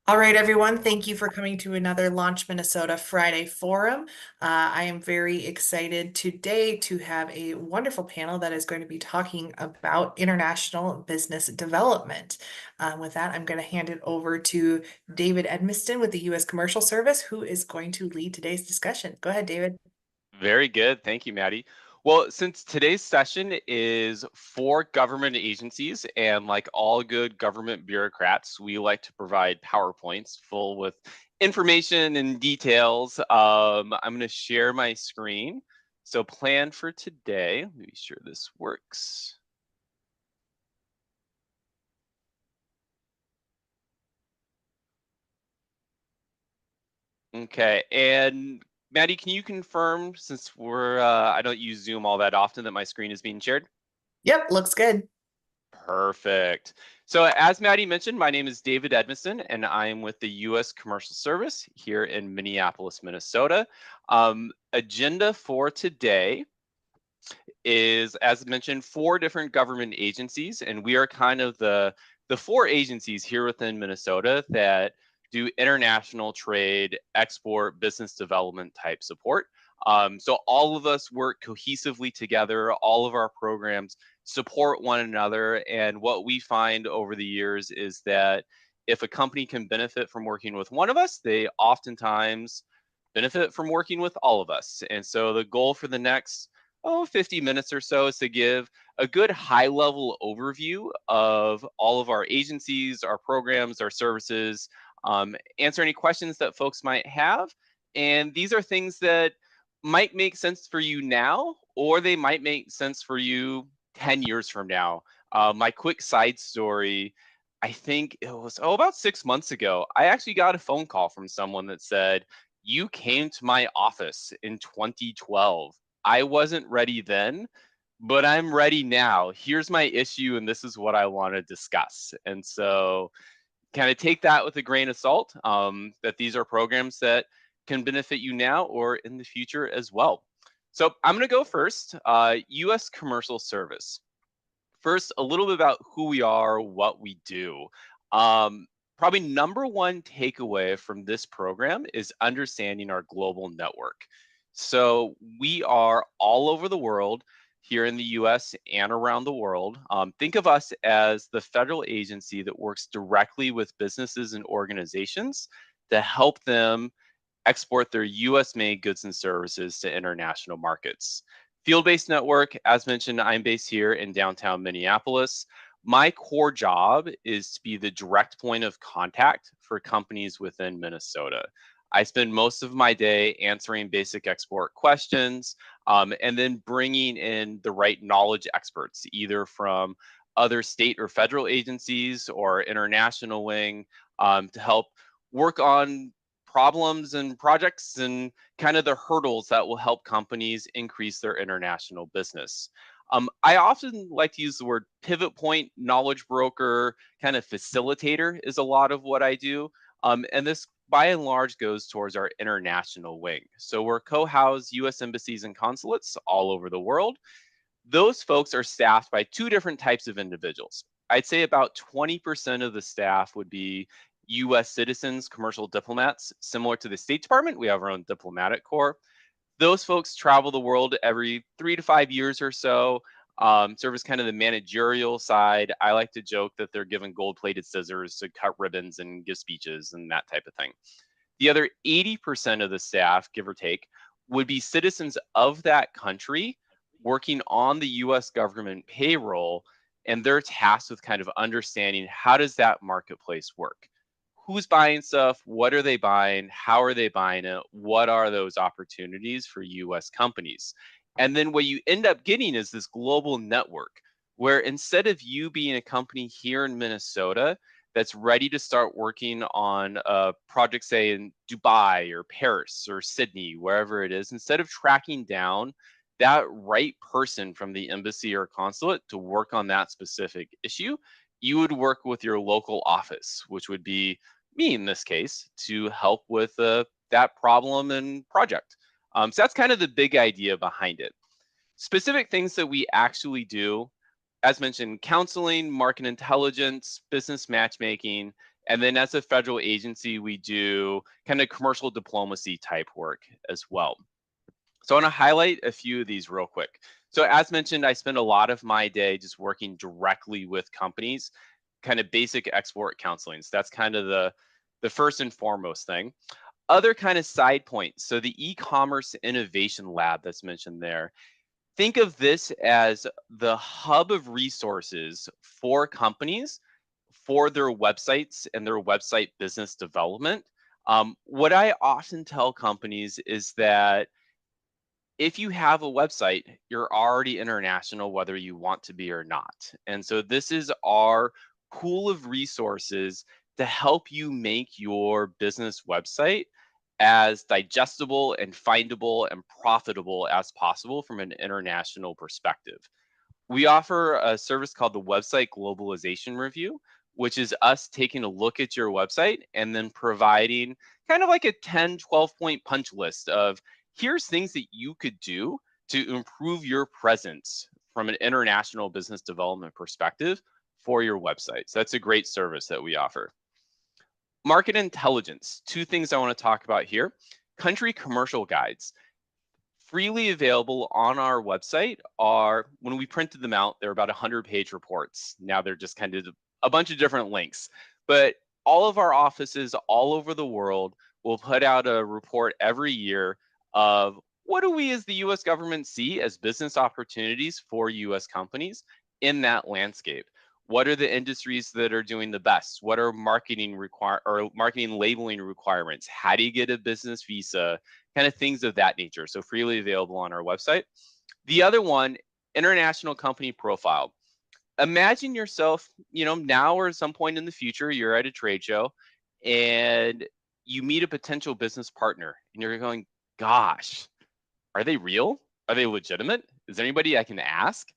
All right, everyone. Thank you for coming to another Launch Minnesota Friday Forum. I am very excited today to have a wonderful panel that is going to be talking about international business development. With that, I'm going to hand it over to David Edmiston with the U.S. Commercial Service, who is going to lead today's discussion. Go ahead, David. Very good. Thank you, Maddie. Well, since today's session is for government agencies, and like all good government bureaucrats, we like to provide PowerPoints full with information and details. I'm going to share my screen. So plan for today. Let me be sure this works. Okay, and Maddie, can you confirm, since I don't use Zoom all that often, that my screen is being shared? Yep, looks good. Perfect. So as Maddie mentioned, my name is David Edmiston, and I am with the U.S. Commercial Service here in Minneapolis, Minnesota. Agenda for today is, as mentioned, four different government agencies, and we are kind of the four agencies here within Minnesota that do international trade, export, business development type support. So all of us work cohesively together. All of our programs support one another. And what we find over the years is that if a company can benefit from working with one of us, they oftentimes benefit from working with all of us. And so the goal for the next 50 minutes or so is to give a good high level overview of all of our agencies, our programs, our services, answer any questions that folks might have. And these are things that might make sense for you now, or they might make sense for you 10 years from now. My quick side story, I think it was, about 6 months ago, I actually got a phone call from someone that said, "You came to my office in 2012. I wasn't ready then, but I'm ready now. Here's my issue, and this is what I want to discuss." And so kind of take that with a grain of salt, that these are programs that can benefit you now or in the future as well. So I'm going to go first. U.S. Commercial Service. First, a little bit about who we are, what we do. Probably number one takeaway from this program is understanding our global network. So we are all over the world, here in the US and around the world. Think of us as the federal agency that works directly with businesses and organizations to help them export their US made goods and services to international markets. Field based network, as mentioned, I'm based here in downtown Minneapolis. My core job is to be the direct point of contact for companies within Minnesota. I spend most of my day answering basic export questions, and then bringing in the right knowledge experts, either from other state or federal agencies or international wing, to help work on problems and projects and kind of the hurdles that will help companies increase their international business. I often like to use the word pivot point, knowledge broker, kind of facilitator is a lot of what I do. And this by and large goes towards our international wing. So we're co-housed US embassies and consulates all over the world. Those folks are staffed by two different types of individuals. I'd say about 20% of the staff would be US citizens, commercial diplomats, similar to the State Department. We have our own diplomatic corps. Those folks travel the world every 3 to 5 years or so, serve as kind of the managerial side. I like to joke that they're given gold plated scissors to cut ribbons and give speeches and that type of thing. The other 80% of the staff, give or take, would be citizens of that country working on the US government payroll, and they're tasked with kind of understanding how does that marketplace work? Who's buying stuff? What are they buying? How are they buying it? What are those opportunities for US companies? And then what you end up getting is this global network where instead of you being a company here in Minnesota that's ready to start working on a project, say in Dubai or Paris or Sydney, wherever it is, instead of tracking down that right person from the embassy or consulate to work on that specific issue, you would work with your local office, which would be me in this case, to help with that problem and project. So that's kind of the big idea behind it. Specific things that we actually do, as mentioned, counseling, market intelligence, business matchmaking, And then as a federal agency, we do kind of commercial diplomacy type work as well. So I want to highlight a few of these real quick. So as mentioned, I spend a lot of my day just working directly with companies, kind of basic export counseling. So that's kind of the first and foremost thing. Other kind of side points. So the e-commerce innovation lab that's mentioned there. Think of this as the hub of resources for companies for their websites and their website business development. What I often tell companies is that if you have a website, you're already international, whether you want to be or not. And so this is our pool of resources to help you make your business website as digestible and findable and profitable as possible from an international perspective. We offer a service called the Website Globalization Review, which is us taking a look at your website and then providing kind of like a 10, 12-point punch list of here's things that you could do to improve your presence from an international business development perspective for your website. So that's a great service that we offer. Market intelligence, two things I want to talk about here. Country commercial guides freely available on our website are, when we printed them out, they're about 100-page reports. Now they're just kind of a bunch of different links. But all of our offices all over the world will put out a report every year of what do we as the US government see as business opportunities for US companies in that landscape? What are the industries that are doing the best? What are marketing labeling requirements? How do you get a business visa? Kind of things of that nature. So freely available on our website. The other one, international company profile. Imagine yourself, now or at some point in the future, you're at a trade show and you meet a potential business partner and you're going, gosh, are they real? Are they legitimate? Is there anybody I can ask?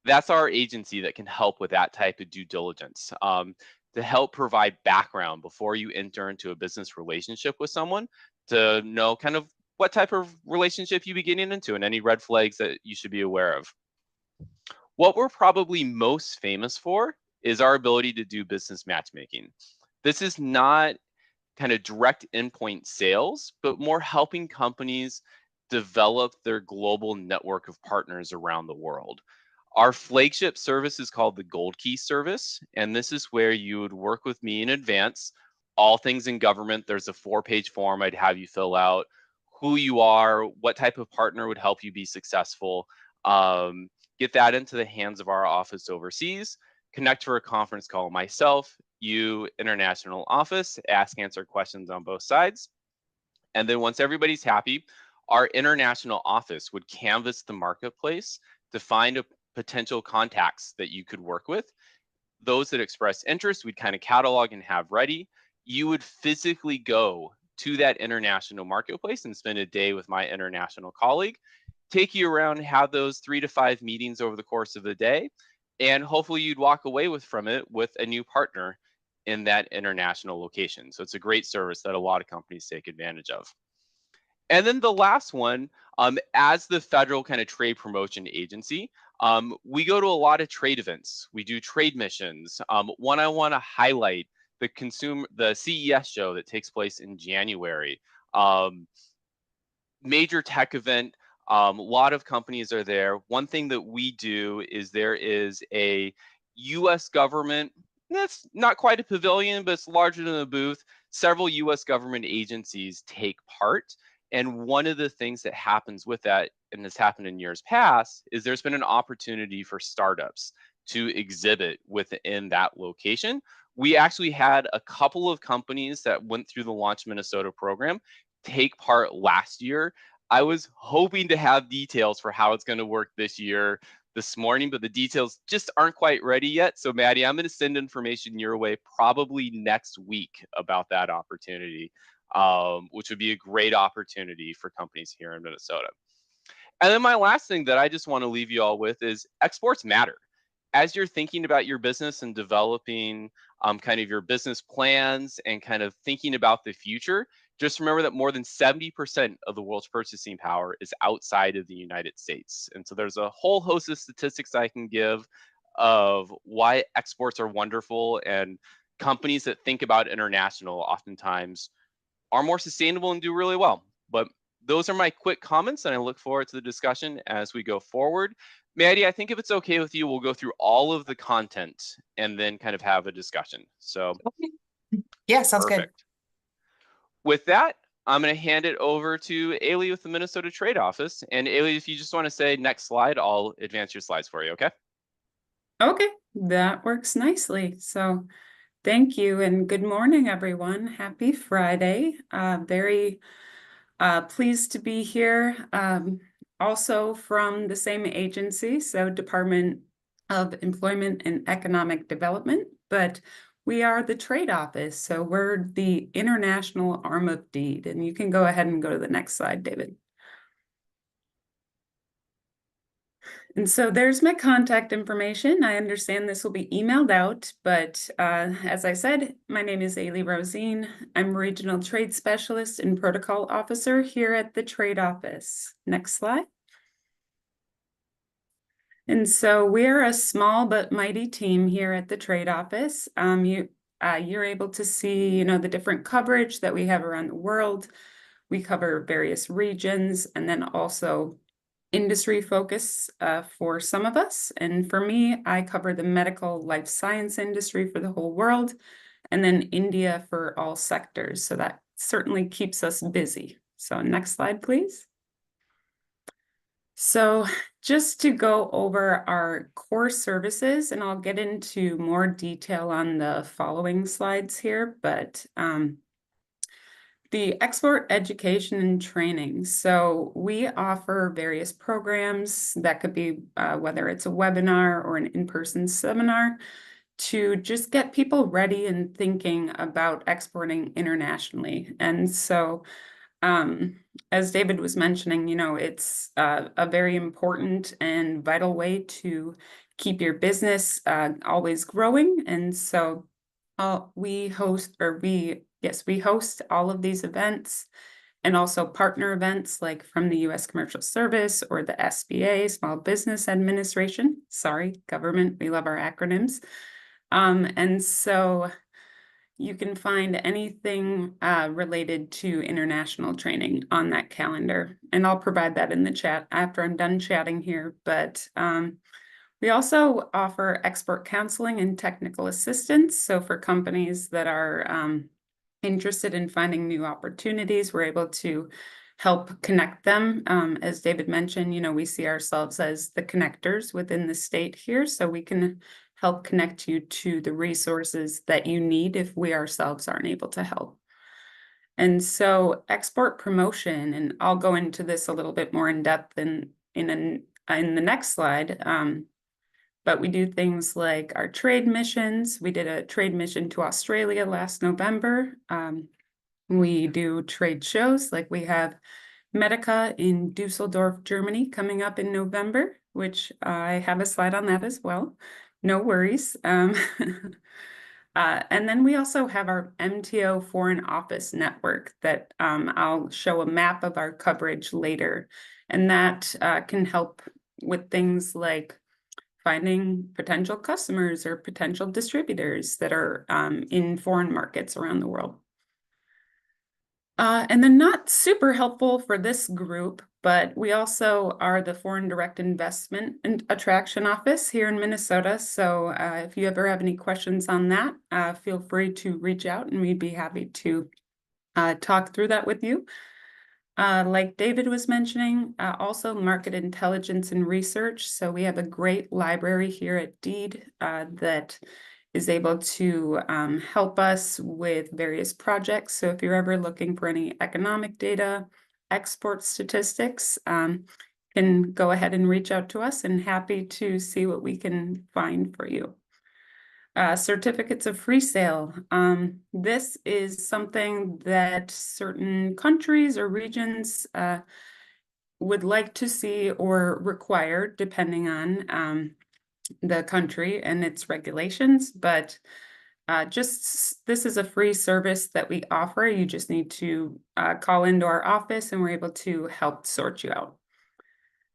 That's our agency that can help with that type of due diligence, to help provide background before you enter into a business relationship with someone, to know kind of what type of relationship you be getting into and any red flags that you should be aware of. What we're probably most famous for is our ability to do business matchmaking. This is not kind of direct endpoint sales, but more helping companies develop their global network of partners around the world. Our flagship service is called the Gold Key service, and this is where you would work with me in advance. All things in government, there's a 4-page form I'd have you fill out, who you are, what type of partner would help you be successful. Get that into the hands of our office overseas, connect for a conference call, myself, you, international office, answer questions on both sides. And then once everybody's happy, our international office would canvass the marketplace to find potential contacts that you could work with. Those that express interest, we'd kind of catalog and have ready. You would physically go to that international marketplace and spend a day with my international colleague, take you around, have those 3 to 5 meetings over the course of the day, and hopefully you'd walk away from it with a new partner in that international location. So it's a great service that a lot of companies take advantage of. And then the last one, as the federal kind of trade promotion agency, we go to a lot of trade events. We do trade missions. One I want to highlight, the CES show that takes place in January. Major tech event. A lot of companies are there. One thing that we do is there is a US government, that's not quite a pavilion, but it's larger than a booth. Several US government agencies take part. And one of the things that happens with that, and has happened in years past, is there's been an opportunity for startups to exhibit within that location. We actually had a couple of companies that went through the Launch Minnesota program take part last year. I was hoping to have details for how it's going to work this year this morning, but the details just aren't quite ready yet. So Maddie, I'm going to send information your way probably next week about that opportunity, which would be a great opportunity for companies here in Minnesota. And then my last thing that I just want to leave you all with is exports matter. As you're thinking about your business and developing kind of your business plans and kind of thinking about the future, just remember that more than 70% of the world's purchasing power is outside of the United States. And so there's a whole host of statistics I can give of why exports are wonderful and companies that think about international oftentimes are more sustainable and do really well. But those are my quick comments, and I look forward to the discussion as we go forward. Maddie, I think if it's okay with you, we'll go through all of the content and then kind of have a discussion. So Okay. Yeah, sounds good. perfect. With that, I'm going to hand it over to Ailey with the Minnesota Trade Office. And Ailey, if you just want to say next slide, I'll advance your slides for you, okay? Okay, that works nicely. So thank you and good morning, everyone. Happy Friday. Very pleased to be here. Also from the same agency, so Department of Employment and Economic Development, but we are the trade office. So we're the international arm of DEED. And you can go ahead and go to the next slide, David. And so there's my contact information. I understand this will be emailed out, but as I said, my name is Ailey Rosine. I'm Regional Trade Specialist and Protocol Officer here at the Trade Office. Next slide. And so we're a small but mighty team here at the Trade Office. You're able to see, the different coverage that we have around the world. We cover various regions and then also industry focus for some of us. And for me, I cover the medical life science industry for the whole world, and then India for all sectors. So that certainly keeps us busy. So next slide, please. So just to go over our core services, and I'll get into more detail on the following slides here, but the export education and training. So we offer various programs that could be whether it's a webinar or an in-person seminar to just get people ready and thinking about exporting internationally. And so as David was mentioning, it's a very important and vital way to keep your business always growing. And so we host all of these events and also partner events like from the U.S. Commercial Service or the SBA, Small Business Administration. Sorry, government, we love our acronyms. And so you can find anything related to international training on that calendar. And I'll provide that in the chat after I'm done chatting here. But we also offer export counseling and technical assistance. So for companies that are interested in finding new opportunities, we're able to help connect them. As David mentioned, we see ourselves as the connectors within the state here, so we can help connect you to the resources that you need if we ourselves aren't able to help. And so export promotion, and I'll go into this a little bit more in depth in the next slide. But we do things like our trade missions. We did a trade mission to Australia last November. We do trade shows, like we have Medica in Dusseldorf, Germany coming up in November, which I have a slide on that as well. No worries. And then we also have our MTO Foreign Office Network that I'll show a map of our coverage later. And that can help with things like finding potential customers or potential distributors that are in foreign markets around the world. And then not super helpful for this group, but we also are the Foreign Direct Investment and Attraction Office here in Minnesota. So if you ever have any questions on that, feel free to reach out and we'd be happy to talk through that with you. Like David was mentioning, also market intelligence and research. So we have a great library here at DEED that is able to help us with various projects. So if you're ever looking for any economic data, export statistics, can go ahead and reach out to us, and happy to see what we can find for you. Certificates of free sale. This is something that certain countries or regions would like to see or require, depending on the country and its regulations. But this is a free service that we offer. You just need to call into our office and we're able to help sort you out.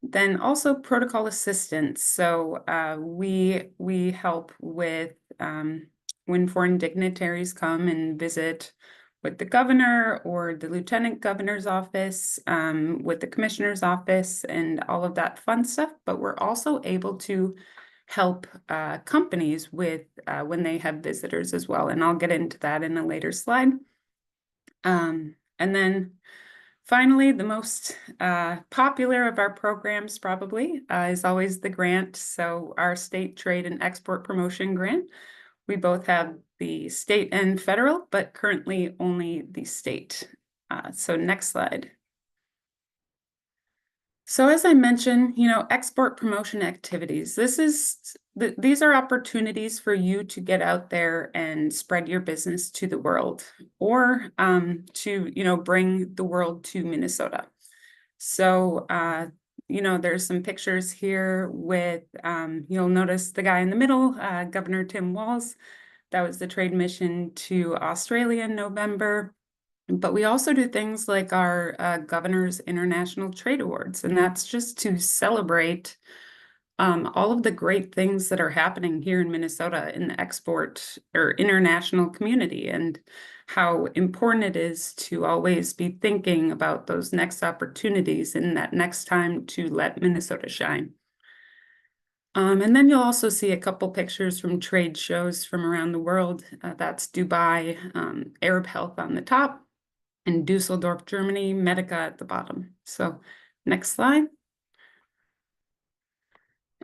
Then also protocol assistance. So we help with when foreign dignitaries come and visit with the governor or the lieutenant governor's office, with the commissioner's office and all of that fun stuff. But we're also able to help companies with when they have visitors as well. And I'll get into that in a later slide. And then finally, the most popular of our programs probably is always the grant. So our state trade and export promotion grant. We both have the state and federal, but currently only the state. So next slide. So as I mentioned, export promotion activities, these are opportunities for you to get out there and spread your business to the world, or to, bring the world to Minnesota. So, there's some pictures here with, you'll notice the guy in the middle, Governor Tim Walz. That was the trade mission to Australia in November. But we also do things like our Governor's International Trade Awards, and that's just to celebrate all of the great things that are happening here in Minnesota in the export or international community, and how important it is to always be thinking about those next opportunities and that next time to let Minnesota shine. And then you'll also see a couple pictures from trade shows from around the world. That's Dubai, Arab Health on the top, and Dusseldorf, Germany, Medica at the bottom. So next slide.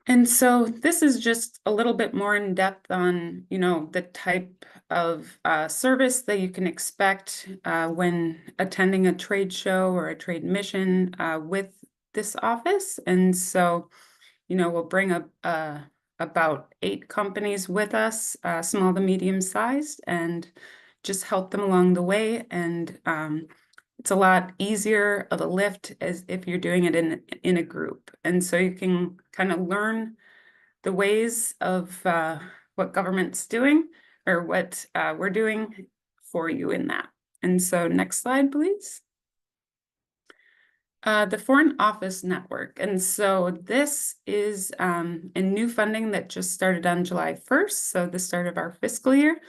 And so this is just a little bit more in depth on, the type of service that you can expect when attending a trade show or a trade mission with this office. And so, we'll bring up about 8 companies with us, small to medium sized, and just help them along the way. And it's a lot easier of a lift as if you're doing it in a group. And so you can kind of learn the ways of what government's doing, or what we're doing for you in that. And so next slide, please. The Foreign Office Network. And so this is a new funding that just started on July 1st, so the start of our fiscal year.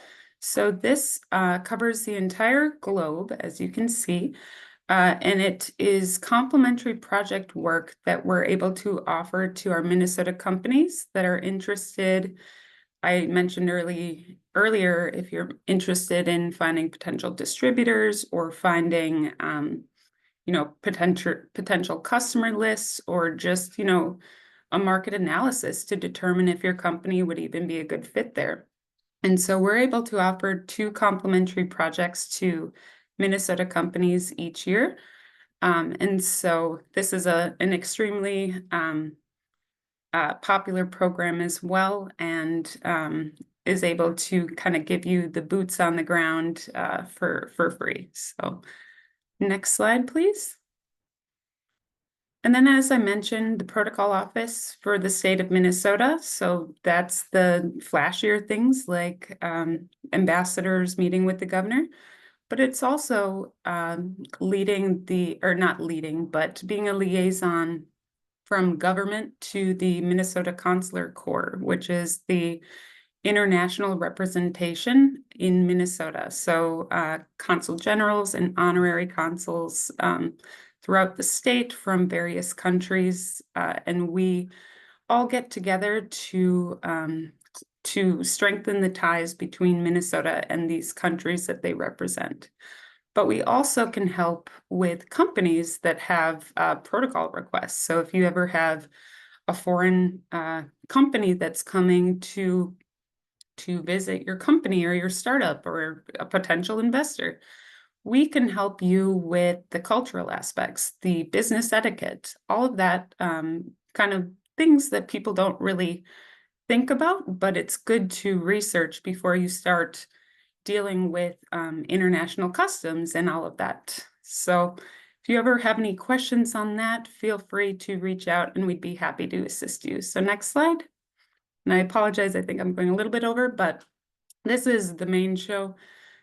So this covers the entire globe, as you can see, and it is complementary project work that we're able to offer to our Minnesota companies that are interested. I mentioned earlier, if you're interested in finding potential distributors or finding potential customer lists, or just, a market analysis to determine if your company would even be a good fit there. And so we're able to offer 2 complementary projects to Minnesota companies each year. And so this is an extremely popular program as well, and is able to kind of give you the boots on the ground for free. So next slide, please. And then, as I mentioned, the protocol office for the state of Minnesota. So that's the flashier things like ambassadors meeting with the governor. But it's also being a liaison from government to the Minnesota Consular Corps, which is the international representation in Minnesota. So consul generals and honorary consuls throughout the state from various countries, and we all get together to strengthen the ties between Minnesota and these countries that they represent. But we also can help with companies that have protocol requests. So if you ever have a foreign company that's coming to visit your company or your startup or a potential investor, we can help you with the cultural aspects, the business etiquette, all of that kind of things that people don't really think about, but it's good to research before you start dealing with international customs and all of that. So if you ever have any questions on that, feel free to reach out and we'd be happy to assist you. So next slide. And I apologize, I think I'm going a little bit over, but this is the main show.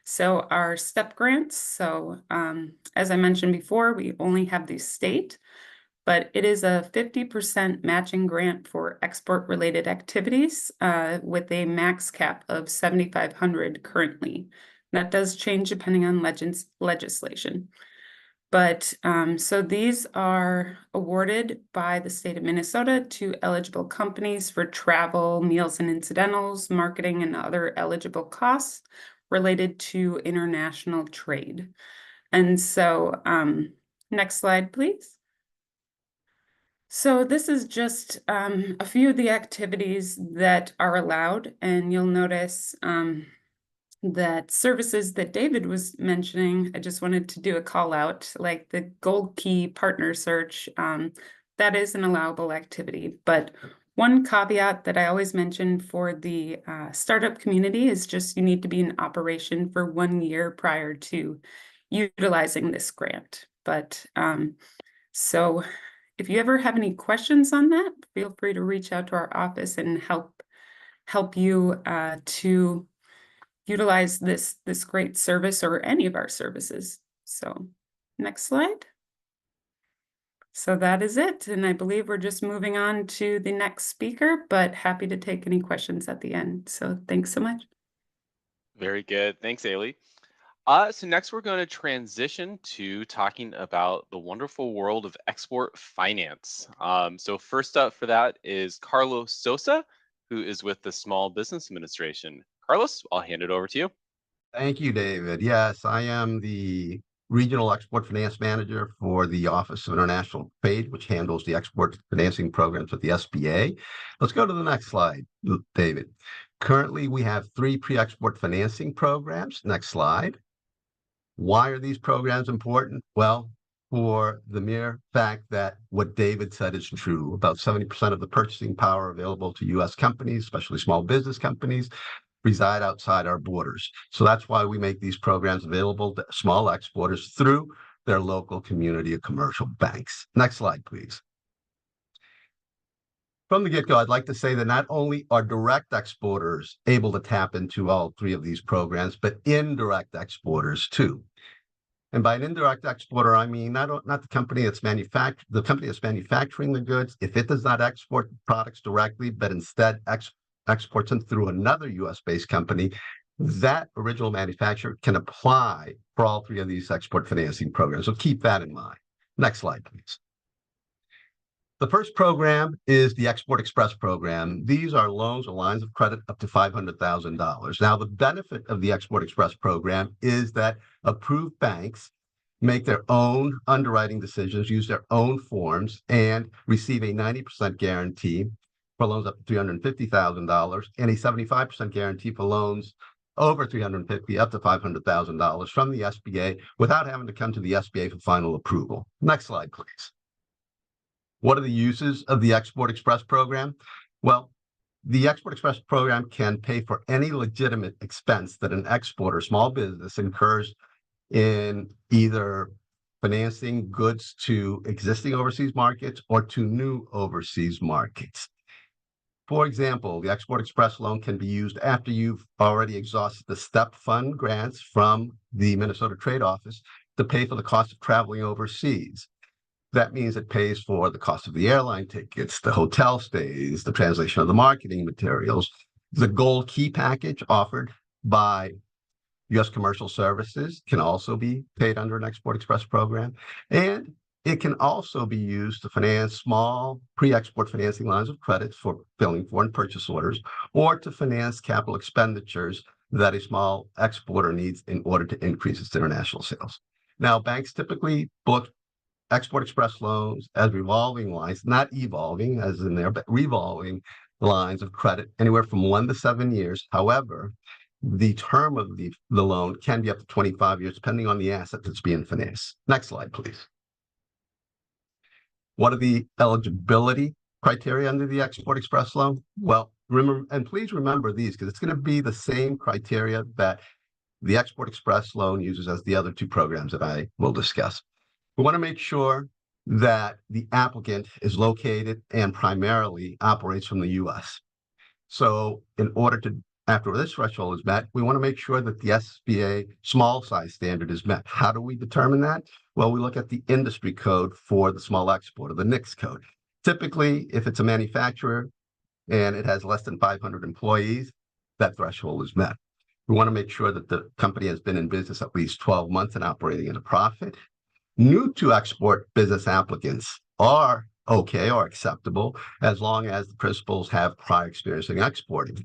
So our STEP grants. So as I mentioned before, we only have the state, but it is a 50% matching grant for export-related activities with a max cap of 7,500 currently. That does change depending on legislation. But so these are awarded by the state of Minnesota to eligible companies for travel, meals and incidentals, marketing, and other eligible costs related to international trade. And so next slide, please. So this is just a few of the activities that are allowed, and you'll notice that services that David was mentioning, I just wanted to do a call out, like the Gold Key Partner Search, that is an allowable activity. But one caveat that I always mention for the startup community is just you need to be in operation for 1 year prior to utilizing this grant. But so if you ever have any questions on that, feel free to reach out to our office and help you to utilize this great service or any of our services. So next slide. So that is it. And I believe we're just moving on to the next speaker, but happy to take any questions at the end. So thanks so much. Very good. Thanks, Ailey. So next we're going to transition to talking about the wonderful world of export finance. So first up for that is Carlos Sosa, who is with the Small Business Administration. Carlos, I'll hand it over to you. Thank you, David. Yes, I am the Regional Export Finance Manager for the Office of International Trade, which handles the export financing programs at the SBA. Let's go to the next slide, David. Currently, we have 3 pre-export financing programs. Next slide. Why are these programs important? Well, for the mere fact that what David said is true. About 70% of the purchasing power available to U.S. companies, especially small business companies, reside outside our borders. So that's why we make these programs available to small exporters through their local community of commercial banks. Next slide, please. From the get-go, I'd like to say that not only are direct exporters able to tap into all 3 of these programs, but indirect exporters too. And by an indirect exporter, I mean not the company that's manufacturing the goods. If it does not export products directly, but instead exports them through another U.S.-based company, that original manufacturer can apply for all 3 of these export financing programs. So keep that in mind. Next slide, please. The first program is the Export Express program. These are loans or lines of credit up to $500,000. Now, the benefit of the Export Express program is that approved banks make their own underwriting decisions, use their own forms, and receive a 90% guarantee for loans up to $350,000 and a 75% guarantee for loans over $350,000 up to $500,000 from the SBA without having to come to the SBA for final approval. Next slide, please. What are the uses of the Export Express program? Well, the Export Express program can pay for any legitimate expense that an exporter, small business, incurs in either financing goods to existing overseas markets or to new overseas markets. For example, the Export Express loan can be used after you've already exhausted the STEP fund grants from the Minnesota Trade Office to pay for the cost of traveling overseas. That means it pays for the cost of the airline tickets, the hotel stays, the translation of the marketing materials. The Gold Key package offered by U.S. Commercial Services can also be paid under an Export Express program. And it can also be used to finance small pre-export financing lines of credit for filling foreign purchase orders or to finance capital expenditures that a small exporter needs in order to increase its international sales. Now, banks typically book Export Express loans as revolving lines, not evolving as in there, but revolving lines of credit anywhere from 1 to 7 years. However, the term of the loan can be up to 25 years, depending on the asset that's being financed. Next slide, please. What are the eligibility criteria under the Export Express loan? Well, remember, and please remember these, because it's going to be the same criteria that the Export Express loan uses as the other 2 programs that I will discuss. We want to make sure that the applicant is located and primarily operates from the U.S. So in order to after this threshold is met, we want to make sure that the SBA small size standard is met. How do we determine that? Well, we look at the industry code for the small exporter, the NICS code. Typically, if it's a manufacturer and it has less than 500 employees, that threshold is met. We want to make sure that the company has been in business at least 12 months and operating at a profit. New to export business applicants are okay or acceptable as long as the principals have prior experience in exporting.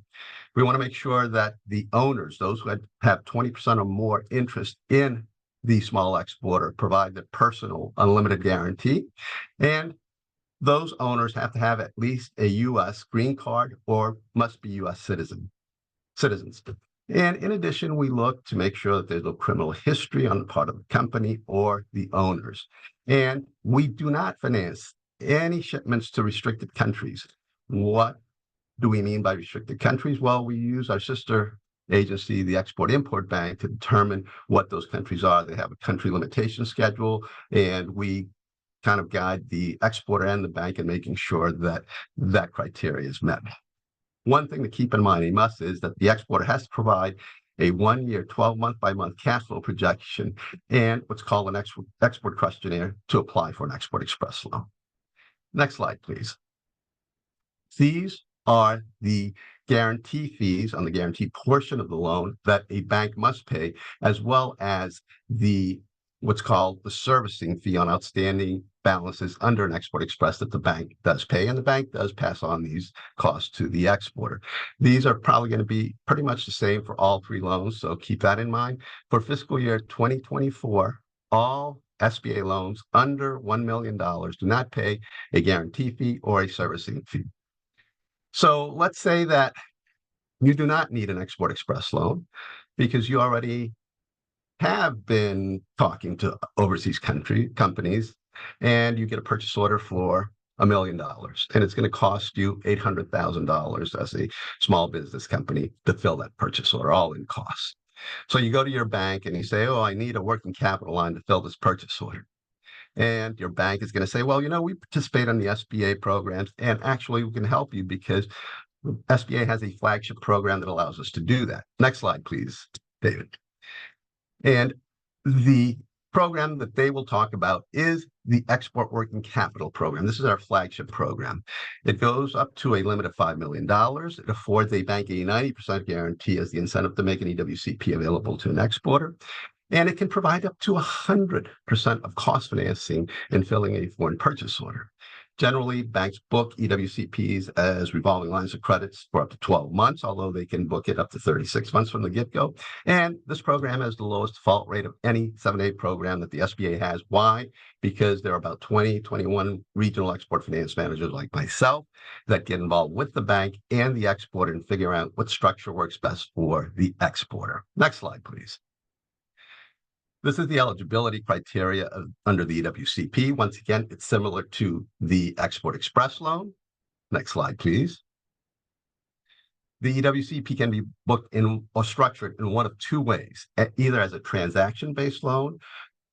We want to make sure that the owners, those who have 20% or more interest in the small exporter, provide the personal unlimited guarantee. And those owners have to have at least a U.S. green card or must be U.S. citizens. And in addition, we look to make sure that there's no criminal history on the part of the company or the owners. And we do not finance any shipments to restricted countries. What do we mean by restricted countries? Well, we use our sister agency, the Export-Import Bank, to determine what those countries are. They have a country limitation schedule, and we kind of guide the exporter and the bank in making sure that that criteria is met. One thing to keep in mind, a must, is that the exporter has to provide a 1 year, 12 month by month cash flow projection and what's called an export questionnaire to apply for an Export Express loan. Next slide, please. These are the guarantee fees on the guaranteed portion of the loan that a bank must pay, as well as what's called the servicing fee on outstanding balances under an Export Express that the bank does pay, and the bank does pass on these costs to the exporter. These are probably going to be pretty much the same for all three loans, so keep that in mind. For fiscal year 2024, all SBA loans under $1 million do not pay a guarantee fee or a servicing fee. So let's say that you do not need an Export Express loan because you already have been talking to overseas companies, and you get a purchase order for $1 million, and it's going to cost you $800,000 as a small business company to fill that purchase order, all in costs. So you go to your bank and you say, oh, I need a working capital line to fill this purchase order. And your bank is going to say, well, we participate in the SBA programs, and actually we can help you because SBA has a flagship program that allows us to do that. Next slide, please, David. And the program that they will talk about is the Export Working Capital Program. This is our flagship program. It goes up to a limit of $5 million. It affords a bank a 90% guarantee as the incentive to make an EWCP available to an exporter. And it can provide up to 100% of cost financing in filling a foreign purchase order. Generally, banks book EWCPs as revolving lines of credits for up to 12 months, although they can book it up to 36 months from the get-go. And this program has the lowest default rate of any 7(a) program that the SBA has. Why? Because there are about 21 regional export finance managers like myself that get involved with the bank and the exporter and figure out what structure works best for the exporter. Next slide, please. This is the eligibility criteria under the EWCP. Once again, it's similar to the Export Express loan. Next slide, please. The EWCP can be booked in or structured in one of two ways, either as a transaction-based loan,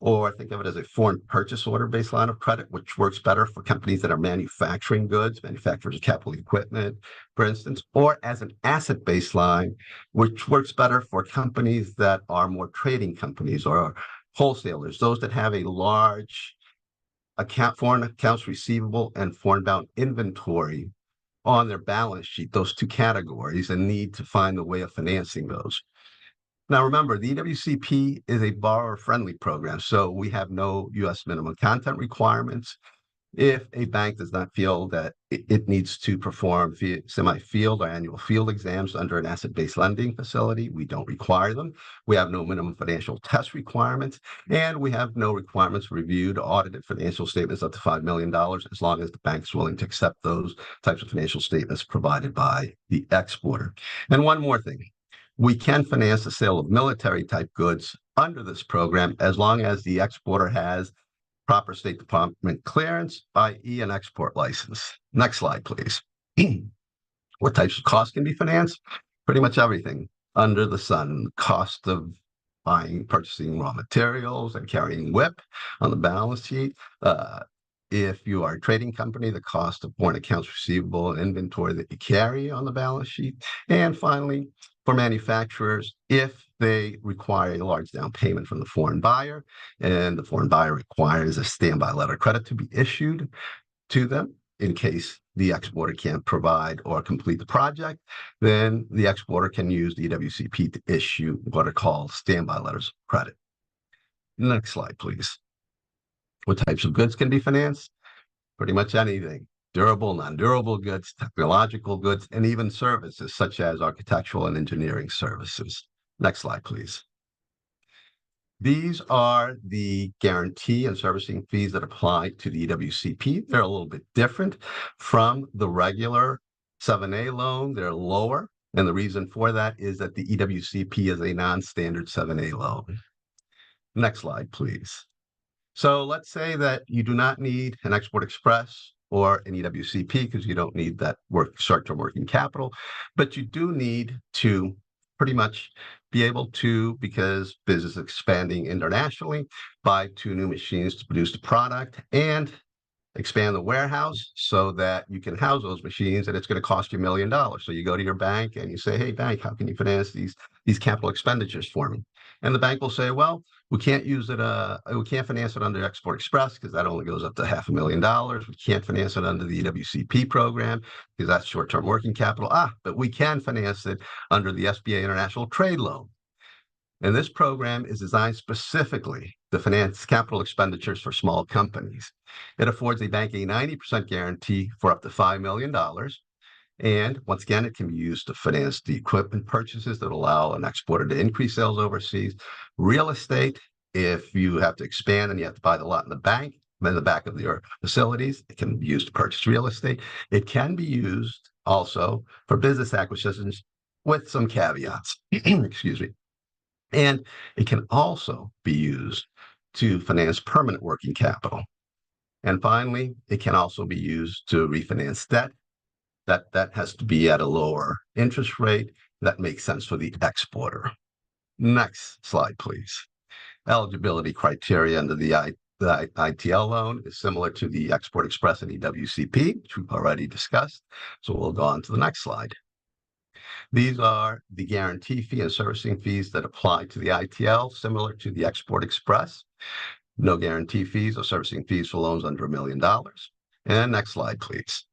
or think of it as a foreign purchase order-based line of credit, which works better for companies that are manufacturing goods, manufacturers of capital equipment, for instance, or as an asset-based line, which works better for companies that are more trading companies or wholesalers, those that have a large foreign accounts receivable and foreign bound inventory on their balance sheet, those two categories, and need to find a way of financing those. Now, remember, the EWCP is a borrower-friendly program, so we have no U.S. minimum content requirements. If a bank does not feel that it needs to perform semi-field or annual field exams under an asset-based lending facility, we don't require them. We have no minimum financial test requirements, and we have no requirements for reviewed audited financial statements up to $5 million, as long as the bank is willing to accept those types of financial statements provided by the exporter. And one more thing. We can finance the sale of military type goods under this program as long as the exporter has proper State Department clearance, i.e. an export license. Next slide, please. What types of costs can be financed? Pretty much everything under the sun. The cost of purchasing raw materials and carrying WIP on the balance sheet. If you are a trading company, the cost of foreign accounts receivable and inventory that you carry on the balance sheet. And finally, for manufacturers if they require a large down payment from the foreign buyer, and the foreign buyer requires a standby letter of credit to be issued to them in case the exporter can't provide or complete the project, then the exporter can use the EWCP to issue what are called standby letters of credit. Next slide, please. What types of goods can be financed? Pretty much anything. Durable, non-durable goods, technological goods, and even services such as architectural and engineering services. Next slide, please. These are the guarantee and servicing fees that apply to the EWCP. They're a little bit different from the regular 7A loan. They're lower. And the reason for that is that the EWCP is a non-standard 7A loan. Next slide, please. So let's say that you do not need an Export Express or an EWCP because you don't need that short-term working capital, but you do need to pretty much be able to, because business is expanding internationally, buy 2 new machines to produce the product and expand the warehouse so that you can house those machines, and it's going to cost you $1 million. So you go to your bank and you say, hey, bank, how can you finance these capital expenditures for me? And the bank will say, well, we can't use it. We can't finance it under Export Express because that only goes up to $500,000. We can't finance it under the EWCP program because that's short-term working capital. But we can finance it under the SBA International Trade Loan. And this program is designed specifically to finance capital expenditures for small companies. It affords a bank a 90% guarantee for up to $5 million. And once again, it can be used to finance the equipment purchases that allow an exporter to increase sales overseas. Real estate, if you have to expand and you have to buy the lot in the bank, in the back of your facilities, it can be used to purchase real estate. It can be used also for business acquisitions with some caveats. Excuse me. And it can also be used to finance permanent working capital. And finally, it can also be used to refinance debt. That has to be at a lower interest rate that makes sense for the exporter. Next slide, please. Eligibility criteria under the ITL loan is similar to the Export Express and EWCP, which we've already discussed. So we'll go on to the next slide. These are the guarantee fee and servicing fees that apply to the ITL, similar to the Export Express. No guarantee fees or servicing fees for loans under $1 million. And next slide, please.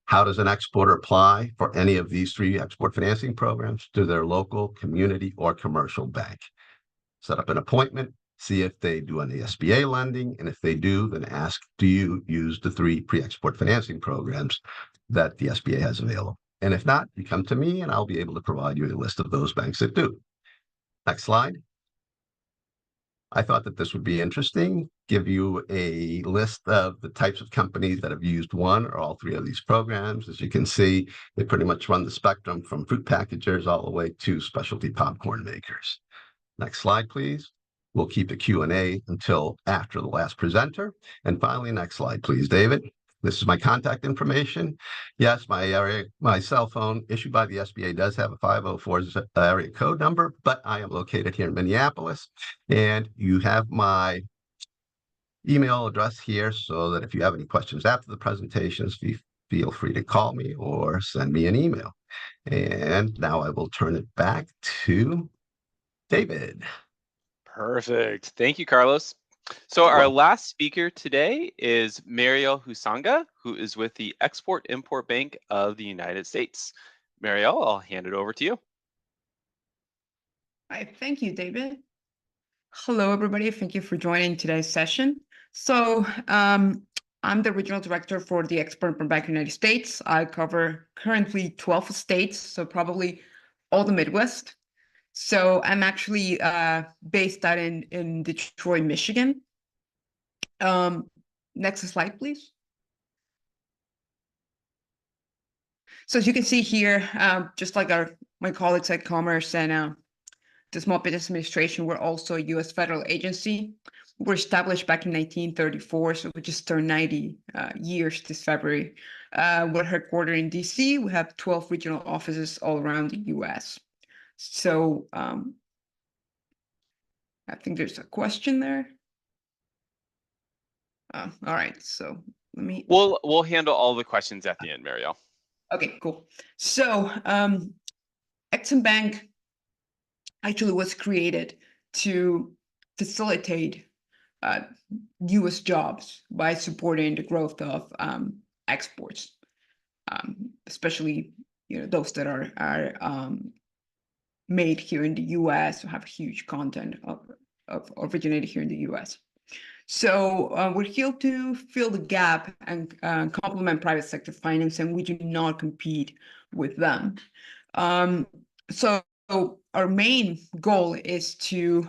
How does an exporter apply for any of these 3 export financing programs? To their local, community, or commercial bank. Set up an appointment, see if they do any SBA lending, and if they do, then ask, do you use the 3 pre-export financing programs that the SBA has available? And if not, you come to me and I'll be able to provide you a list of those banks that do. Next slide. I thought that this would be interesting, give you a list of the types of companies that have used 1 or all 3 of these programs. As you can see, they pretty much run the spectrum from fruit packagers all the way to specialty popcorn makers. Next slide, please. We'll keep the Q&A until after the last presenter. And finally, next slide, please, David. This is my contact information. Yes, my cell phone issued by the SBA does have a 504 area code number, but I am located here in Minneapolis. And you have my email address here so that if you have any questions after the presentations, feel free to call me or send me an email. And now I will turn it back to David. Perfect. Thank you, Carlos. So our last speaker today is Mariel Husanga, who is with the Export-Import Bank of the United States. Mariel, I'll hand it over to you. Hi, thank you, David. Hello, everybody. Thank you for joining today's session. So I'm the regional director for the Export-Import Bank of the United States. I cover currently 12 states, so probably all the Midwest. So I'm actually based out in Detroit, Michigan. Next slide, please. So as you can see here, just like my colleagues at Commerce and the Small Business Administration, we're also a U.S. federal agency. We were established back in 1934, so we just turned 90 years this February. We're headquartered in D.C. We have 12 regional offices all around the U.S. So I think there's a question there. All right, so let me. We'll handle all the questions at the end, Mariel. Okay, cool. So Exim Bank actually was created to facilitate U.S. jobs by supporting the growth of exports, especially those that are made here in the U.S. or have huge content of originated here in the U.S. So we're here to fill the gap and complement private sector finance, and we do not compete with them. So our main goal is to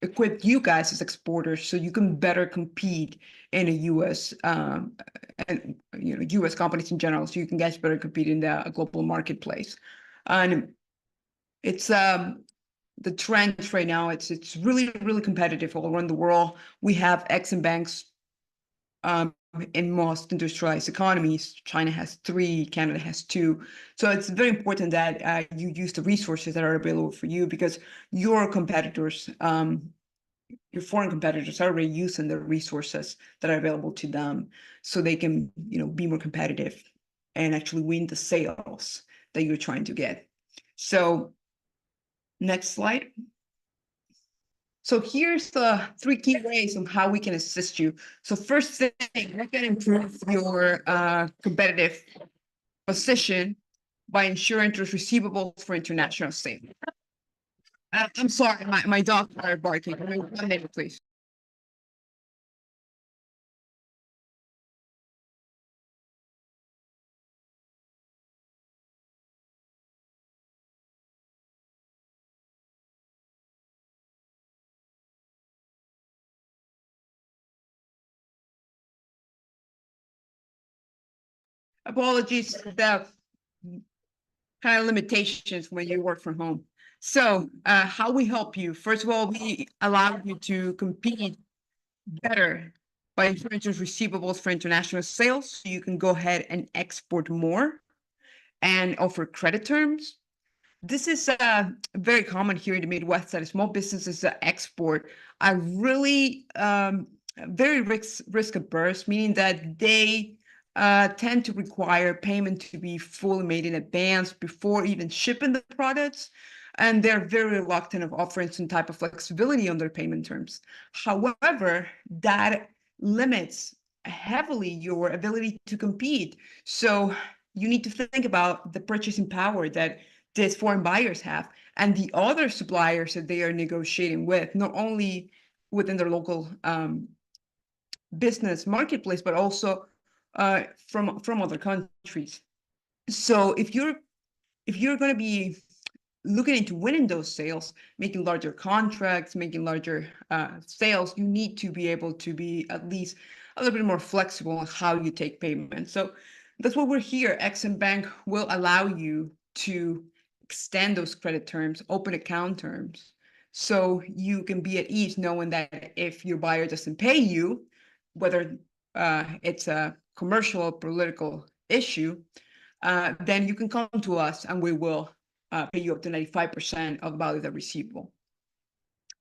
equip you guys as exporters so you can better compete in a U.S. And U.S. companies in general, so you can guys better compete in the global marketplace. And it's the trend right now. It's really, really competitive all around the world. We have Exim Banks in most industrialized economies. China has 3, Canada has 2. So it's very important that you use the resources that are available for you, because your competitors, your foreign competitors, are already using the resources that are available to them, so they can be more competitive and actually win the sales that you're trying to get. So next slide. So here's the 3 key ways on how we can assist you. So first thing, we can improve your competitive position by ensuring those receivables for international sales. I'm sorry, my dogs are barking. 1 minute, please. Apologies, the kind of limitations when you work from home. So how we help you? First of all, we allow you to compete better by ensuring those receivables for international sales, so you can go ahead and export more and offer credit terms. This is very common here in the Midwest, that small businesses that export are really very risk averse, meaning that they tend to require payment to be fully made in advance before even shipping the products. And they're very reluctant of offering some type of flexibility on their payment terms. However, that limits heavily your ability to compete. So you need to think about the purchasing power that these foreign buyers have, and the other suppliers that they are negotiating with, not only within their local business marketplace, but also from other countries. So if you're going to be looking into winning those sales, making larger contracts, making larger sales, you need to be able to be at least a little bit more flexible on how you take payment. So that's what we're here. Exim Bank will allow you to extend those credit terms, open account terms, so you can be at ease knowing that if your buyer doesn't pay you, whether it's a commercial or political issue, then you can come to us and we will pay you up to 95% of the value of the receivable.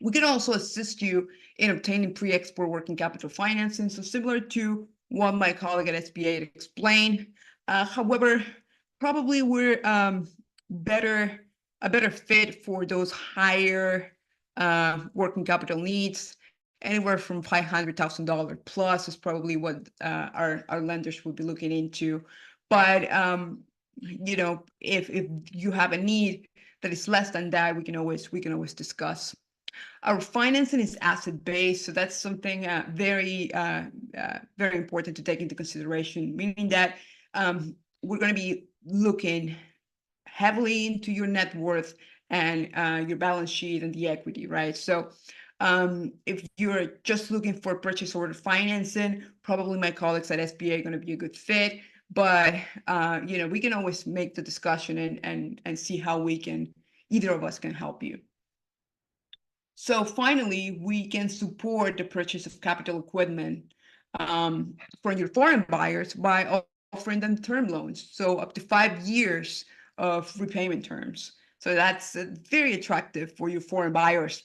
We can also assist you in obtaining pre-export working capital financing, so similar to what my colleague at SBA explained. However, probably we're a better fit for those higher working capital needs. Anywhere from $500,000 plus is probably what our lenders would be looking into. But if you have a need that is less than that, we can always discuss. Our financing is asset-based, so that's something very important to take into consideration, meaning that we're going to be looking heavily into your net worth and your balance sheet and the equity, right? So if you're just looking for purchase order financing, probably my colleagues at SBA are going to be a good fit. But we can always make the discussion and see how either of us can help you. So finally, we can support the purchase of capital equipment for your foreign buyers by offering them term loans, so up to 5 years of repayment terms. So that's very attractive for your foreign buyers,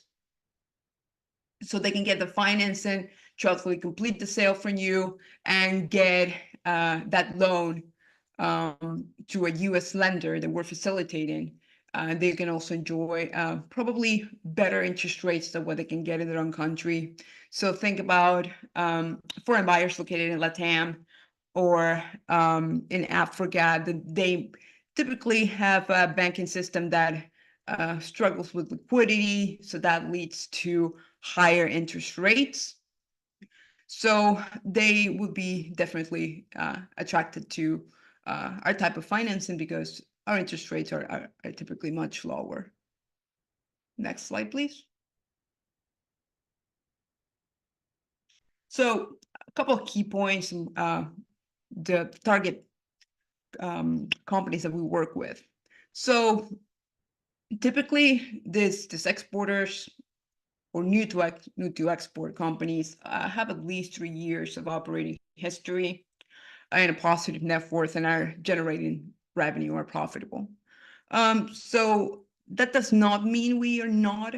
so they can get the financing, truthfully complete the sale from you, and get that loan to a U.S. lender that we're facilitating They can also enjoy probably better interest rates than what they can get in their own country. So think about foreign buyers located in LATAM or in Africa. They typically have a banking system that struggles with liquidity, so that leads to higher interest rates. So they would be definitely attracted to our type of financing because our interest rates are typically much lower. Next slide, please. So a couple of key points, the target companies that we work with. So typically these exporters or new to export companies have at least 3 years of operating history and a positive net worth and are generating revenue or profitable. So that does not mean we are not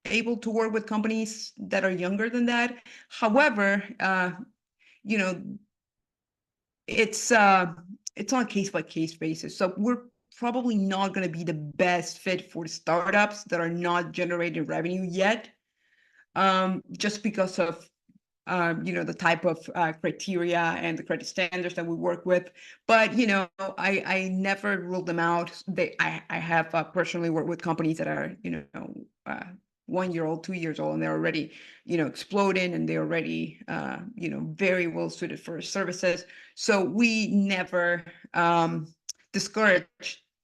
able to work with companies that are younger than that. However, you know, it's on a case-by-case basis. So we're probably not going to be the best fit for startups that are not generating revenue yet, just because of the type of criteria and the credit standards that we work with. But I never ruled them out. I have personally worked with companies that are 1 year old, 2 years old, and they're already exploding, and they're already very well suited for services. So we never discourage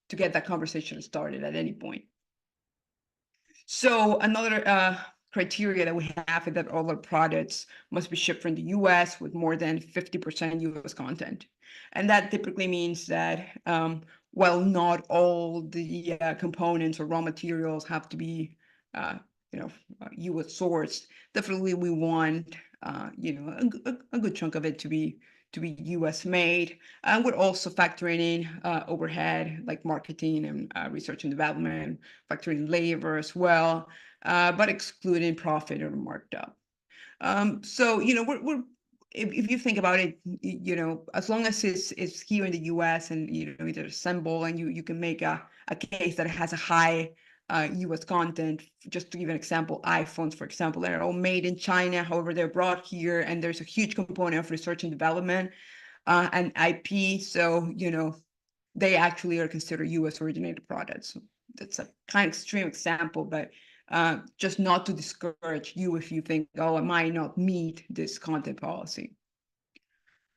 to get that conversation started at any point. So another criteria that we have is that all our products must be shipped from the US with more than 50% US content. And that typically means that while not all the components or raw materials have to be US sourced, definitely we want a good chunk of it to be US made. And we're also factoring in overhead like marketing and research and development, factoring labor as well, but excluding profit or marked up. So we're if you think about it, as long as it's here in the US and either assemble and you can make a case that has a high US content. Just to give an example, iPhones, for example, they're all made in China. However, they're brought here, and there's a huge component of research and development and IP. So, they actually are considered US originated products. That's a kind of extreme example, but just not to discourage you if you think, oh, I might not meet this content policy.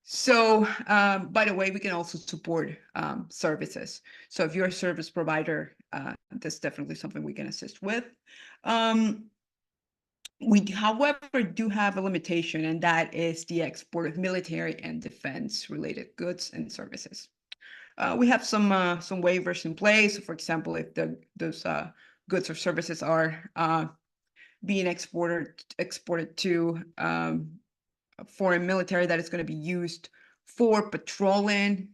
So, by the way, we can also support services. So if you're a service provider, that's definitely something we can assist with. We, however, do have a limitation, and that is the export of military and defense-related goods and services. We have some waivers in place. For example, if those goods or services are being exported to foreign military that is going to be used for patrolling,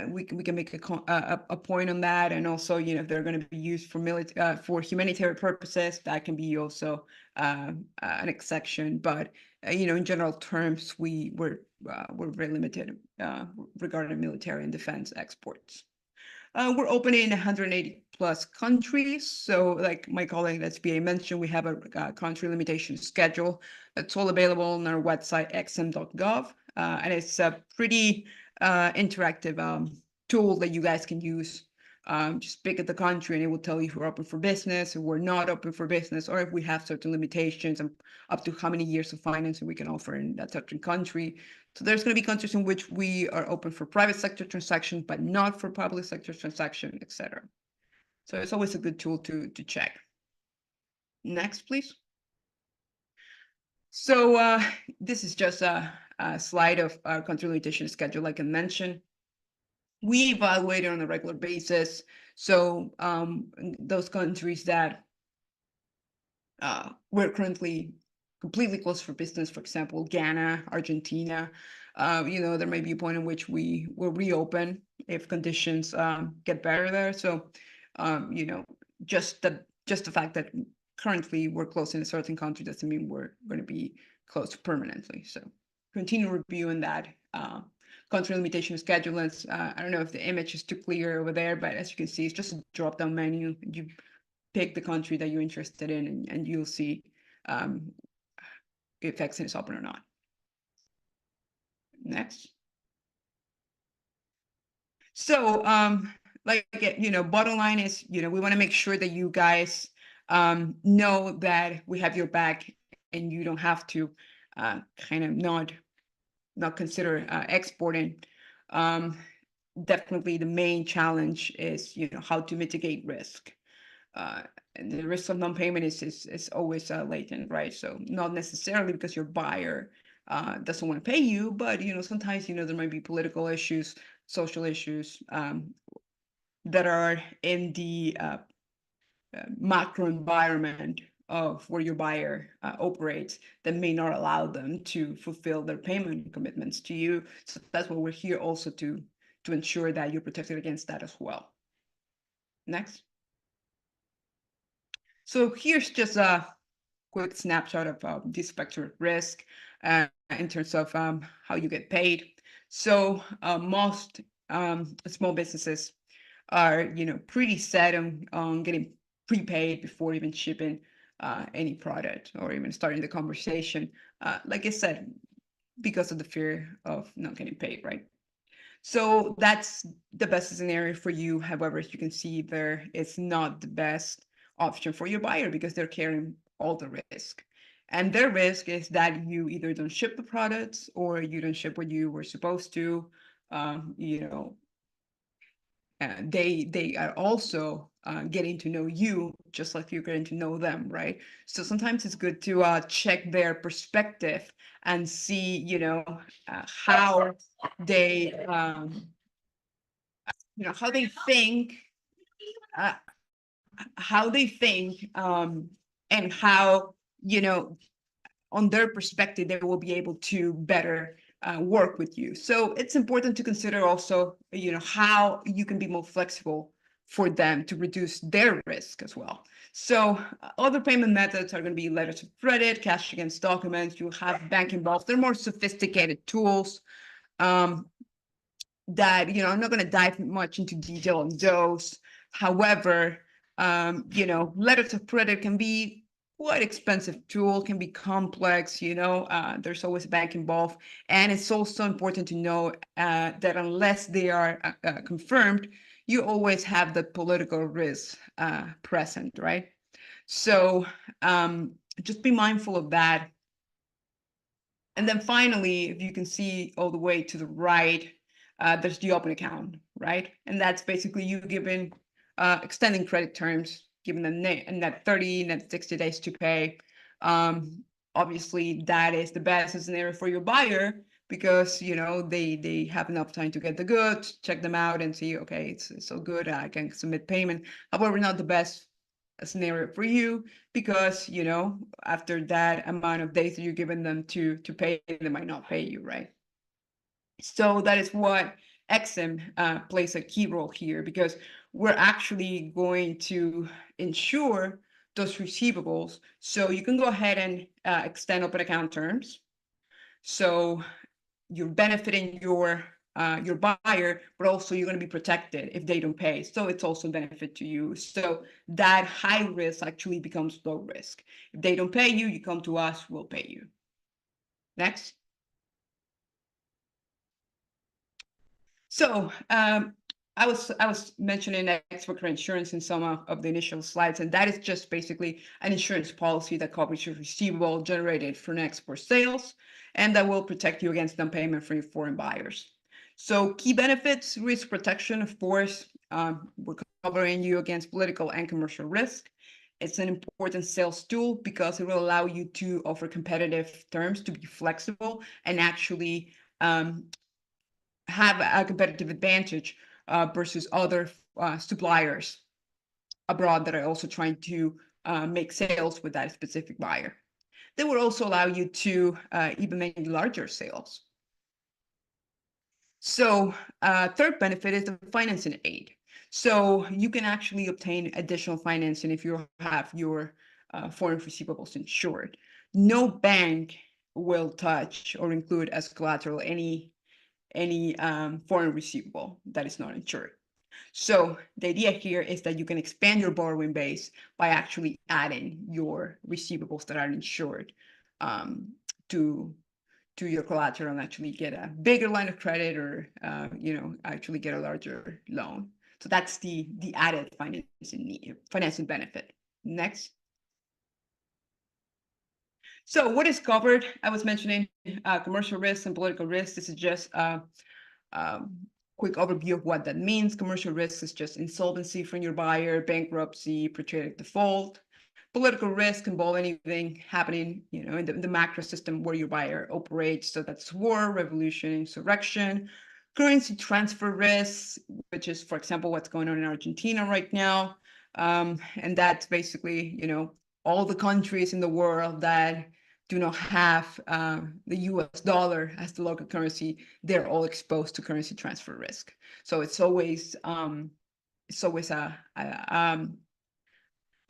we can make a point on that. And also, if they're going to be used for humanitarian purposes, that can be also an exception. But in general terms, we're very limited regarding military and defense exports. We're open in 180 plus countries. So like my colleague SBA mentioned, we have a country limitation schedule that's all available on our website, exim.gov. And it's a pretty interactive tool that you guys can use. Just pick at the country and it will tell you if we're open for business, if we're not open for business, or if we have certain limitations and up to how many years of financing we can offer in that certain country. So there's going to be countries in which we are open for private sector transactions, but not for public sector transaction, etc. So it's always a good tool to check. Next, please. So this is just a slide of our country limitation schedule, like I mentioned. We evaluate it on a regular basis. So those countries that we're currently completely closed for business, for example, Ghana, Argentina, there may be a point in which we will reopen if conditions get better there. So, just the fact that currently we're closed in a certain country doesn't mean we're going to be closed permanently. So continue reviewing that country limitation schedules. I don't know if the image is too clear over there, but as you can see, it's just a drop-down menu. You pick the country that you're interested in, and you'll see if Exim is open or not. Next. So, bottom line is, we want to make sure that you guys know that we have your back, and you don't have to kind of not consider exporting. Definitely the main challenge is, how to mitigate risk. And the risk of non-payment is always latent, right? So not necessarily because your buyer doesn't want to pay you, but sometimes there might be political issues, social issues that are in the macro environment of where your buyer operates that may not allow them to fulfill their payment commitments to you. So that's what we're here also to ensure that you're protected against that as well. Next. So here's just a quick snapshot of this spectrum of risk in terms of how you get paid. So most small businesses are, pretty set on getting prepaid before even shipping any product or even starting the conversation. Like I said, because of the fear of not getting paid, right? So that's the best scenario for you. However, as you can see there, it's not the best option for your buyer because they're carrying all the risk. And their risk is that you either don't ship the products or you don't ship what you were supposed to. They are also getting to know you just like you're getting to know them, right? So sometimes it's good to check their perspective and see, how they, how they think, and how, on their perspective, they will be able to better work with you. So it's important to consider also, how you can be more flexible for them to reduce their risk as well. So other payment methods are going to be letters of credit, cash against documents. You have bank involved. They're more sophisticated tools that, I'm not going to dive much into detail on those. However, letters of credit can be quite expensive tool, can be complex, there's always a bank involved. And it's also important to know that unless they are confirmed, you always have the political risk present, right? So just be mindful of that. And then finally, if you can see all the way to the right, there's the open account, right? And that's basically you giving, extending credit terms, giving them net 30, net 60 days to pay. Obviously, that is the best scenario for your buyer because, they have enough time to get the goods, check them out and see, okay, it's so good, I can submit payment. However, not the best scenario for you because, after that amount of days that you're giving them to pay, they might not pay you, right? So that is what Exim plays a key role here because we're actually going to ensure those receivables. So you can go ahead and extend open account terms. So you're benefiting your buyer, but also you're going to be protected if they don't pay. So it's also a benefit to you. So that high risk actually becomes low risk. If they don't pay you, you come to us, we'll pay you. Next. So I was mentioning export insurance in some of the initial slides, and that is just basically an insurance policy that covers your receivable generated from export sales, and that will protect you against non-payment from your foreign buyers. So key benefits, risk protection, of course, we're covering you against political and commercial risk. It's an important sales tool because it will allow you to offer competitive terms, to be flexible, and actually have a competitive advantage versus other suppliers abroad that are also trying to make sales with that specific buyer. They will also allow you to even make larger sales. So third benefit is the financing aid. So you can actually obtain additional financing if you have your foreign receivables insured. No bank will touch or include as collateral any any foreign receivable that is not insured. So the idea here is that you can expand your borrowing base by actually adding your receivables that are insured to your collateral and actually get a bigger line of credit or actually get a larger loan. So that's the added financing benefit. Next. So what is covered? I was mentioning commercial risks and political risks. This is just a quick overview of what that means. Commercial risks is just insolvency from your buyer, bankruptcy, protracted default. Political risk involve anything happening, in the macro system where your buyer operates. So that's war, revolution, insurrection. Currency transfer risks, which is, for example, what's going on in Argentina right now. And that's basically, all the countries in the world that do not have the US dollar as the local currency, they're all exposed to currency transfer risk. So it's always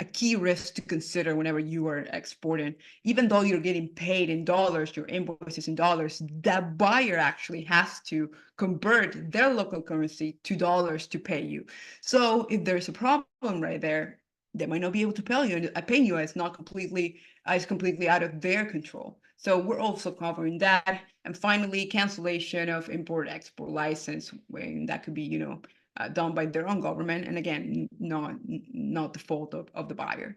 a key risk to consider whenever you are exporting. Even though you're getting paid in dollars, your invoices in dollars, that buyer actually has to convert their local currency to dollars to pay you. So if there's a problem right there, they might not be able to pay you, and paying you is not completely out of their control. So we're also covering that. And finally, cancellation of import-export license, when that could be, done by their own government, and again, not the fault of the buyer.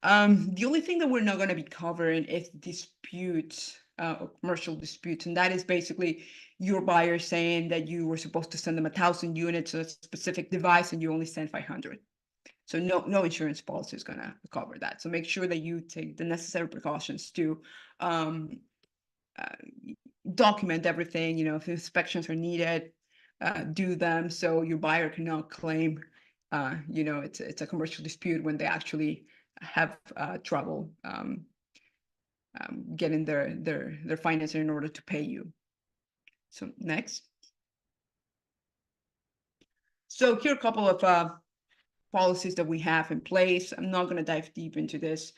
The only thing that we're not going to be covering is disputes, commercial disputes, and that is basically your buyer saying that you were supposed to send them 1,000 units to a specific device and you only sent 500. So no insurance policy is going to cover that. So make sure that you take the necessary precautions to document everything. If inspections are needed, do them so your buyer cannot claim it's a commercial dispute when they actually have trouble getting their financing in order to pay you. So next. So here are a couple of policies that we have in place. I'm not going to dive deep into this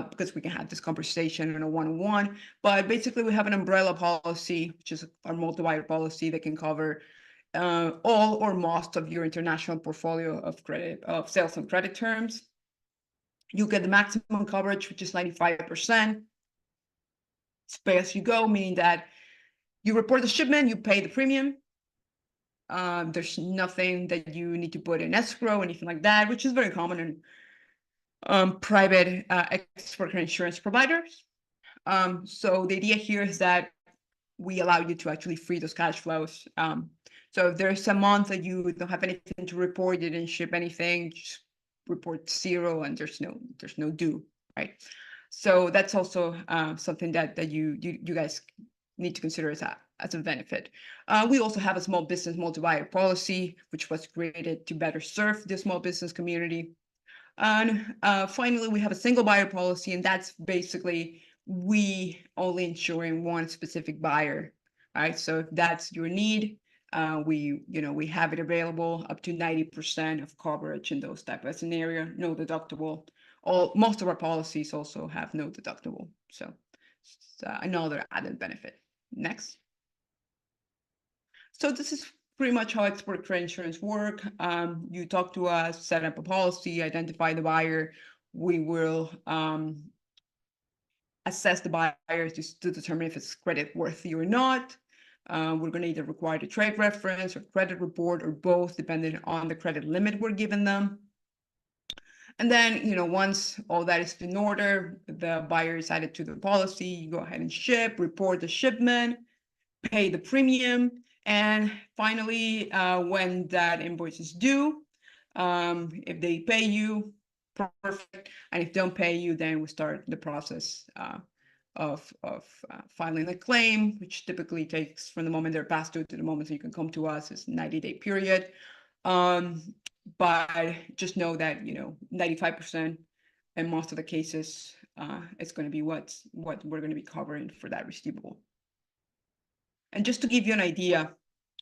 because we can have this conversation in a one-on-one, but basically we have an umbrella policy, which is our multi-buyer policy that can cover all or most of your international portfolio of sales and credit terms. You get the maximum coverage, which is 95%. It's pay as you go, meaning that you report the shipment, you pay the premium. There's nothing that you need to put in escrow, anything like that, which is very common in private export insurance providers. So the idea here is that we allow you to actually free those cash flows. So if there's a month that you don't have anything to report, you didn't ship anything, just report 0 and there's no due, right? So that's also something that you guys need to consider as a benefit. We also have a small business multi-buyer policy, which was created to better serve the small business community. And finally, we have a single buyer policy, and that's basically we only insuring one specific buyer, right? So if that's your need, we have it available up to 90% of coverage in those type of scenario, no deductible. Most of our policies also have no deductible. So it's another added benefit. Next. So this is pretty much how export credit insurance work. You talk to us, set up a policy, identify the buyer. We will assess the buyer to determine if it's credit worthy or not. We're going to either require a trade reference or credit report or both, depending on the credit limit we're giving them. And then, once all that is in order, the buyer is added to the policy, you go ahead and ship, report the shipment, pay the premium. And finally, when that invoice is due, if they pay you, perfect. And if they don't pay you, then we start the process of filing a claim, which typically takes from the moment they're past due to the moment that you can come to us is 90-day period. But just know that 95% in most of the cases, it's going to be what we're going to be covering for that receivable. And just to give you an idea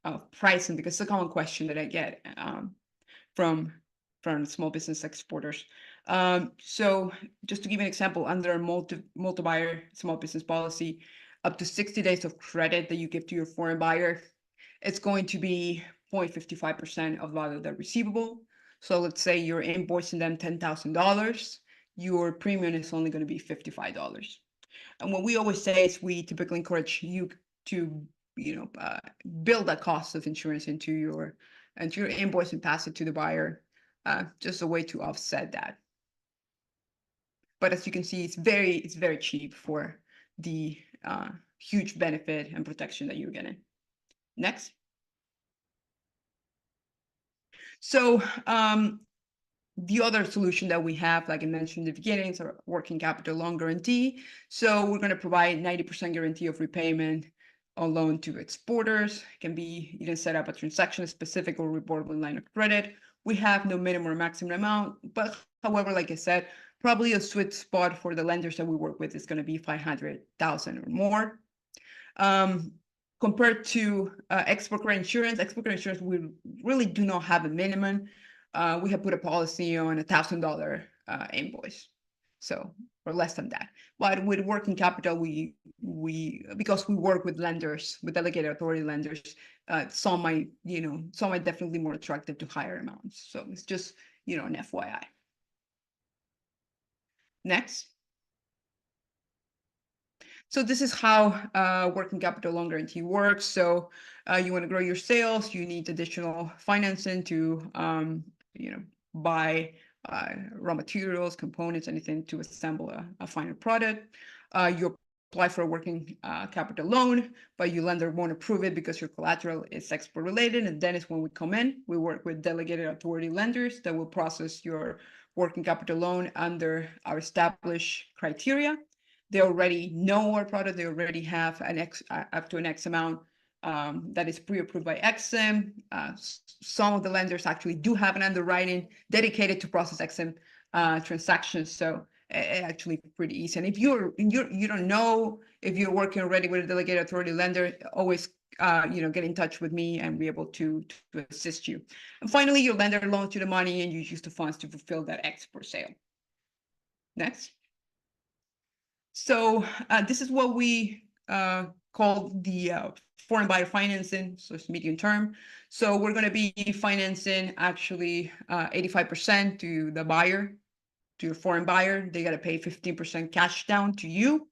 of pricing, because it's a common question that I get from small business exporters. So just to give you an example, under a multi-buyer small business policy, up to 60 days of credit that you give to your foreign buyer it's going to be 0.55% of value of the receivable. So let's say you're invoicing them $10,000, your premium is only going to be $55. And what we always say is we typically encourage you to, build that cost of insurance into your invoice and pass it to the buyer, just a way to offset that. But as you can see, it's very cheap for the huge benefit and protection that you're getting. Next. So the other solution that we have, like I mentioned in the beginning, is our working capital loan guarantee. So we're going to provide 90% guarantee of repayment on loan to exporters. It can be, you can set up a transaction specific or reportable line of credit. We have no minimum or maximum amount, but however, like I said, probably a sweet spot for the lenders that we work with is going to be 500,000 or more. Compared to export credit insurance, we really do not have a minimum. We have put a policy on $1,000 invoice, so or less than that. But with working capital, we because we work with lenders, with delegated authority lenders, some might definitely more attractive to higher amounts. So it's just an FYI. Next. So this is how working capital loan guarantee works. So you want to grow your sales, you need additional financing to buy raw materials, components, anything to assemble a final product. You apply for a working capital loan, but your lender won't approve it because your collateral is export related. And then is when we come in, we work with delegated authority lenders that will process your working capital loan under our established criteria. They already know our product. They already have up to an X amount that is pre-approved by EXIM. Some of the lenders actually do have an underwriting dedicated to process EXIM transactions. So actually pretty easy. And if you don't know if you're working already with a delegated authority lender, always get in touch with me and be able to assist you. And finally, your lender loans you the money and you use the funds to fulfill that export sale. Next. So this is what we call the foreign buyer financing, so it's medium term. So we're going to be financing actually 85% to the buyer, to your foreign buyer. They got to pay 15% cash down to you.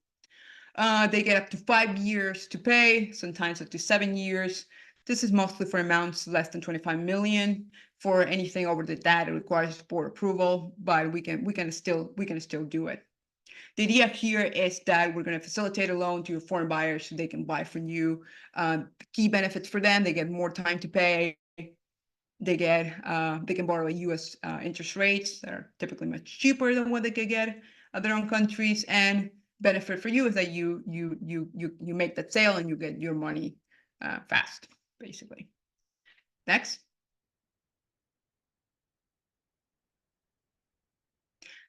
They get up to 5 years to pay, sometimes up to 7 years. This is mostly for amounts less than 25 million. For anything over that, it requires board approval, but we can still do it. The idea here is that we're going to facilitate a loan to your foreign buyers so they can buy from you. Key benefits for them: they get more time to pay. They can borrow at U.S. Interest rates that are typically much cheaper than what they could get at their own countries. And benefit for you is that you make that sale and you get your money fast, basically. Next.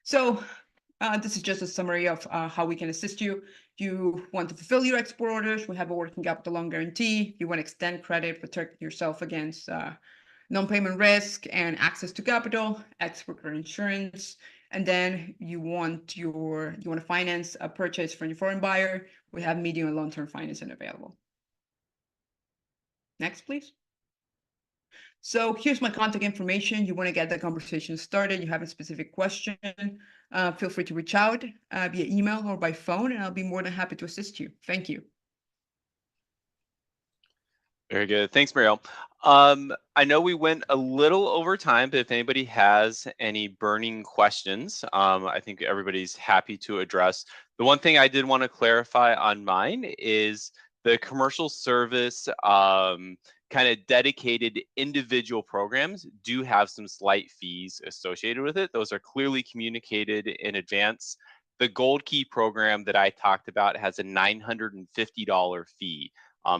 So this is just a summary of how we can assist you. You want to fulfill your export orders, we have a working capital loan guarantee. You want to extend credit, protect yourself against non-payment risk and access to capital, export credit insurance. And then you want to finance a purchase from your foreign buyer. We have medium and long-term financing available. Next, please. So here's my contact information. You want to get the conversation started, you have a specific question, feel free to reach out via email or by phone, and I'll be more than happy to assist you. Thank you. Very good. Thanks, Mariel. I know we went a little over time, but if anybody has any burning questions, I think everybody's happy to address. The one thing I did want to clarify on mine is the commercial service kind of dedicated individual programs do have some slight fees associated with it. Those are clearly communicated in advance. The Gold Key program that I talked about has a $950 fee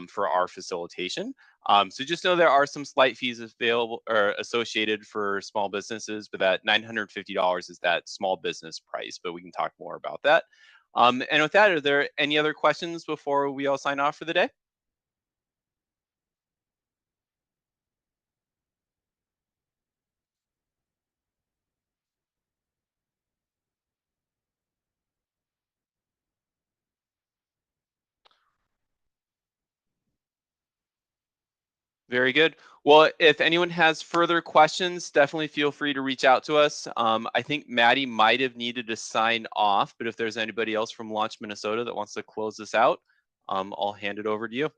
for our facilitation. So just know there are some slight fees available or associated for small businesses, but that $950 is that small business price, but we can talk more about that. And with that, are there any other questions before we all sign off for the day? Very good. Well, if anyone has further questions, definitely feel free to reach out to us. I think Maddie might have needed to sign off, but if there's anybody else from Launch Minnesota that wants to close this out, I'll hand it over to you.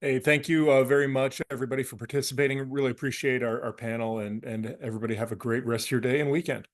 Hey, thank you very much, everybody, for participating. Really appreciate our panel, and everybody have a great rest of your day and weekend.